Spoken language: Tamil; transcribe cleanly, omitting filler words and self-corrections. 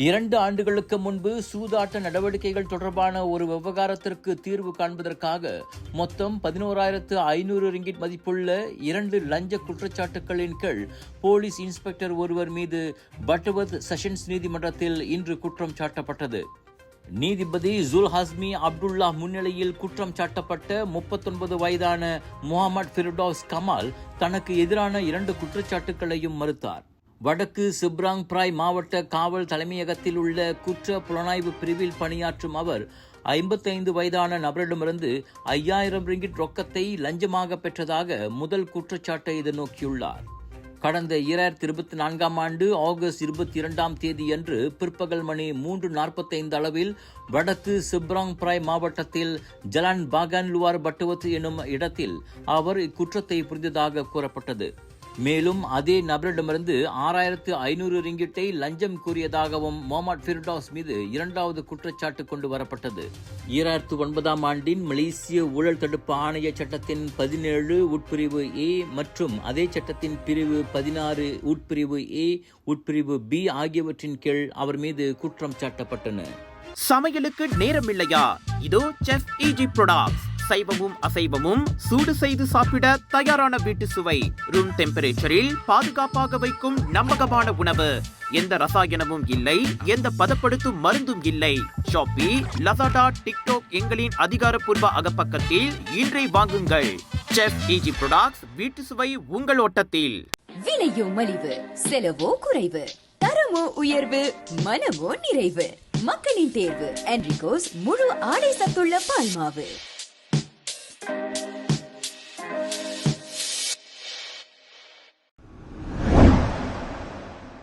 2 ஆண்டுகளுக்கு முன்பு சூதாட்ட நடவடிக்கைகள் தொடர்பான ஒரு விவகாரத்திற்கு தீர்வு காண்பதற்காக மொத்தம் 11,500 ரிங்கிட் மதிப்புள்ள 2 லஞ்ச குற்றச்சாட்டுகளின் கீழ் போலீஸ் இன்ஸ்பெக்டர் ஒருவர் மீது பட்டவர்த் செஷன்ஸ் நீதிமன்றத்தில் இன்று குற்றம் சாட்டப்பட்டது. நீதிபதி ஜுல் ஹஸ்மி அப்துல்லா முன்னிலையில் குற்றம் சாட்டப்பட்ட 39 வயதான முகமது ஃபிர்டௌஸ் கமால் தனக்கு எதிரான 2 குற்றச்சாட்டுகளையும் மறுத்தார். வடக்கு சிப்ராங் பிராய் மாவட்ட காவல் தலைமையகத்தில் உள்ள குற்ற புலனாய்வு பிரிவில் பணியாற்றும் அவர் 55 வயதான நபரிடமிருந்து 5,000 ரிங்கிட் ரொக்கத்தை லஞ்சமாக பெற்றதாக முதல் குற்றச்சாட்டை எதிர்நோக்கியுள்ளார். கடந்த 2024 ஆண்டு ஆகஸ்ட் 22 தேதியன்று பிற்பகல் மணி 3:45 அளவில் வடக்கு சிப்ராங் பிராய் மாவட்டத்தில் ஜலான் பாகான் லுவார் பட்டுவத் எனும் இடத்தில் அவர் இக்குற்றத்தை புரிந்ததாக கூறப்பட்டது. மேலும் அதே நபரிடமிருந்து 6,500 ரிங்கிட்டை லஞ்சம் கூறியதாகவும் முகமது ஃபிர்டௌஸ் மீது 2வது குற்றச்சாட்டு கொண்டு வரப்பட்டது. 2009 ஆண்டின் மலேசிய ஊழல் தடுப்பு ஆணைய சட்டத்தின் 17 உட்பிரிவு ஏ மற்றும் அதே சட்டத்தின் பிரிவு 16 உட்பிரிவு ஏ உட்பிரிவு பி ஆகியவற்றின் கீழ் அவர் மீது குற்றம் சாட்டப்பட்டன. சமையலுக்கு நேரம் இல்லையா? இதோ செஃப் ஈஜி ப்ராடக்ட்ஸ். சைவமும் அசைவமும் சூடு செய்து சாப்பிட தயாரான வீட்டு சுவை. ரூம் டெம்பரேச்சரில் பாதுகாப்பாக வைக்கும் நம்பகமான உணவு. எந்த ரசாயனமும் இல்லை, எந்த பதப்படுத்தும் மருந்தும் இல்லை. ஷாப்பி, லசாடா, டிக்டாக் எங்களின் அதிகாரப்பூர்வ அகப்பக்கத்தில் இன்றை வாங்குங்கள். செஃப் ஈஜி ப்ராடக்ட்ஸ், வீட்டு சுவை உங்கள் ஓட்டத்தில். விலையோ மலிவு, செலவோ குறைவு, தரமோ உயர்வு, மனமோ நிறைவு. மக்களின் தேர்வு என்ரிகோஸ் முழு ஆடை சத்துள்ள பால்மாவு.